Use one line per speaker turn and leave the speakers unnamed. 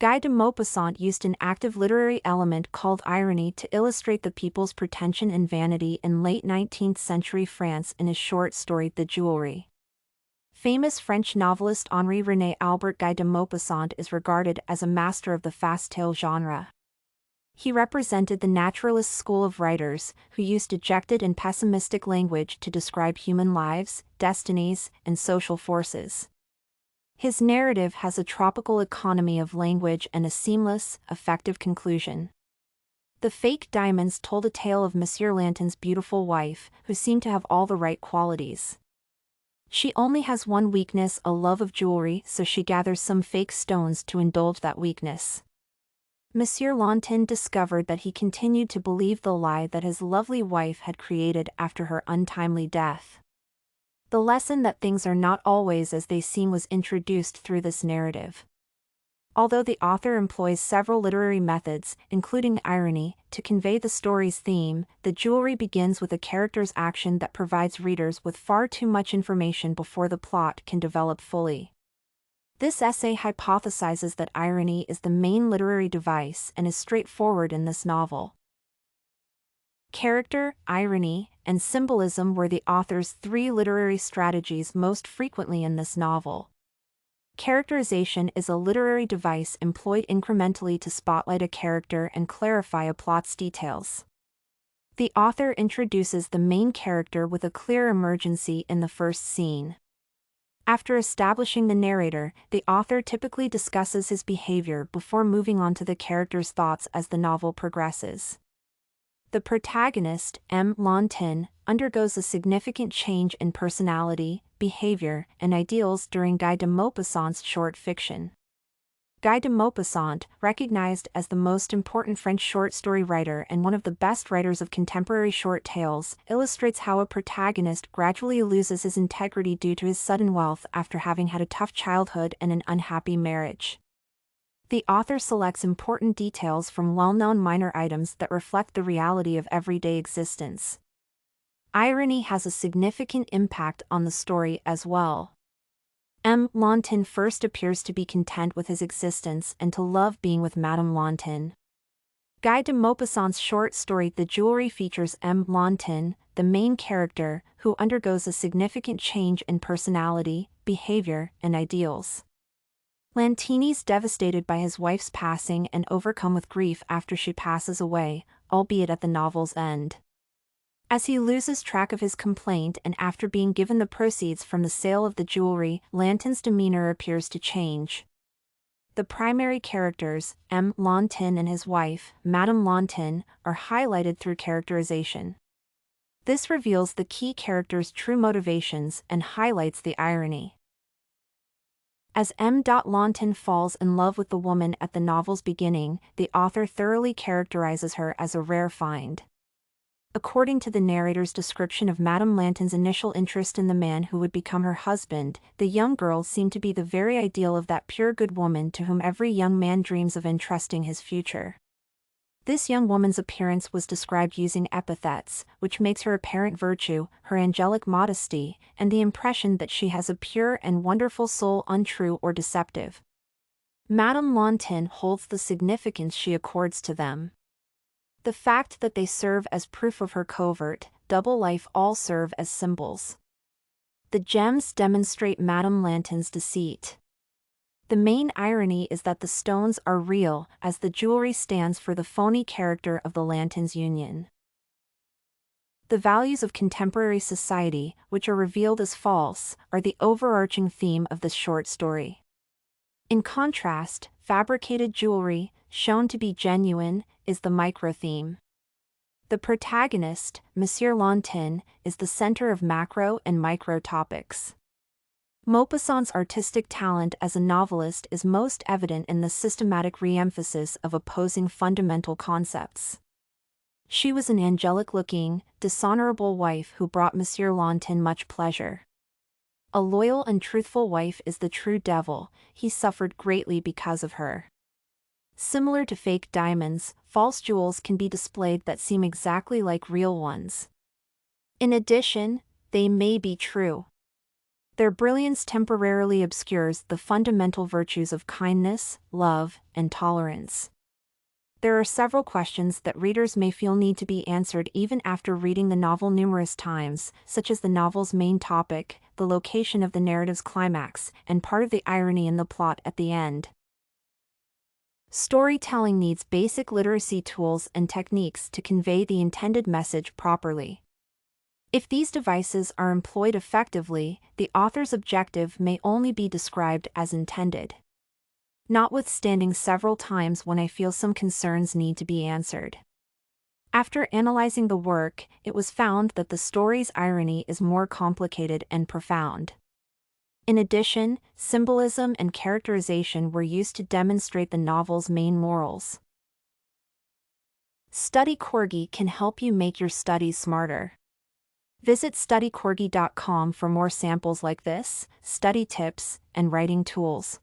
Guy de Maupassant used an active literary element called irony to illustrate the people's pretension and vanity in late 19th century France in his short story The Jewelry. Famous French novelist Henri-René Albert Guy de Maupassant is regarded as a master of the fast tale genre. He represented the naturalist school of writers who used dejected and pessimistic language to describe human lives, destinies, and social forces. His narrative has a tropical economy of language and a seamless, effective conclusion. The Fake Diamonds told a tale of Monsieur Lantin's beautiful wife, who seemed to have all the right qualities. She only has one weakness, a love of jewelry, so she gathers some fake stones to indulge that weakness. Monsieur Lantin discovered that he continued to believe the lie that his lovely wife had created after her untimely death. The lesson that things are not always as they seem was introduced through this narrative. Although the author employs several literary methods, including irony, to convey the story's theme, The Jewelry begins with a character's action that provides readers with far too much information before the plot can develop fully. This essay hypothesizes that irony is the main literary device and is straightforward in this novel. Character, irony, and symbolism were the author's three literary strategies most frequently in this novel. Characterization is a literary device employed incrementally to spotlight a character and clarify a plot's details. The author introduces the main character with a clear emergency in the first scene. After establishing the narrator, the author typically discusses his behavior before moving on to the character's thoughts as the novel progresses. The protagonist, M. Lantin, undergoes a significant change in personality, behavior, and ideals during Guy de Maupassant's short fiction. Guy de Maupassant, recognized as the most important French short story writer and one of the best writers of contemporary short tales, illustrates how a protagonist gradually loses his integrity due to his sudden wealth after having had a tough childhood and an unhappy marriage. The author selects important details from well-known minor items that reflect the reality of everyday existence. Irony has a significant impact on the story as well. M. Lantin first appears to be content with his existence and to love being with Madame Lantin. Guy de Maupassant's short story The Jewelry features M. Lantin, the main character, who undergoes a significant change in personality, behavior, and ideals. Lantini's devastated by his wife's passing and overcome with grief after she passes away, albeit at the novel's end. As he loses track of his complaint and after being given the proceeds from the sale of the jewelry, Lantin's demeanor appears to change. The primary characters, M. Lantin and his wife, Madame Lantin, are highlighted through characterization. This reveals the key character's true motivations and highlights the irony. As M. Lantin falls in love with the woman at the novel's beginning, the author thoroughly characterizes her as a rare find. According to the narrator's description of Madame Lantin's initial interest in the man who would become her husband, the young girl seemed to be the very ideal of that pure good woman to whom every young man dreams of entrusting his future. This young woman's appearance was described using epithets, which makes her apparent virtue, her angelic modesty, and the impression that she has a pure and wonderful soul untrue or deceptive. Madame Lantin holds the significance she accords to them. The fact that they serve as proof of her covert, double life all serve as symbols. The gems demonstrate Madame Lantin's deceit. The main irony is that the stones are real, as the jewelry stands for the phony character of the Lantins' union. The values of contemporary society, which are revealed as false, are the overarching theme of this short story. In contrast, fabricated jewelry, shown to be genuine, is the micro-theme. The protagonist, Monsieur Lantin, is the center of macro and micro topics. Maupassant's artistic talent as a novelist is most evident in the systematic re-emphasis of opposing fundamental concepts. She was an angelic-looking, dishonorable wife who brought Monsieur Lantin much pleasure. A loyal and truthful wife is the true devil, he suffered greatly because of her. Similar to fake diamonds, false jewels can be displayed that seem exactly like real ones. In addition, they may be true. Their brilliance temporarily obscures the fundamental virtues of kindness, love, and tolerance. There are several questions that readers may feel need to be answered even after reading the novel numerous times, such as the novel's main topic, the location of the narrative's climax, and part of the irony in the plot at the end. Storytelling needs basic literacy tools and techniques to convey the intended message properly. If these devices are employed effectively, the author's objective may only be described as intended. Notwithstanding several times when I feel some concerns need to be answered. After analyzing the work, it was found that the story's irony is more complicated and profound. In addition, symbolism and characterization were used to demonstrate the novel's main morals. Study Corgi can help you make your studies smarter. Visit studycorgi.com for more samples like this, study tips, and writing tools.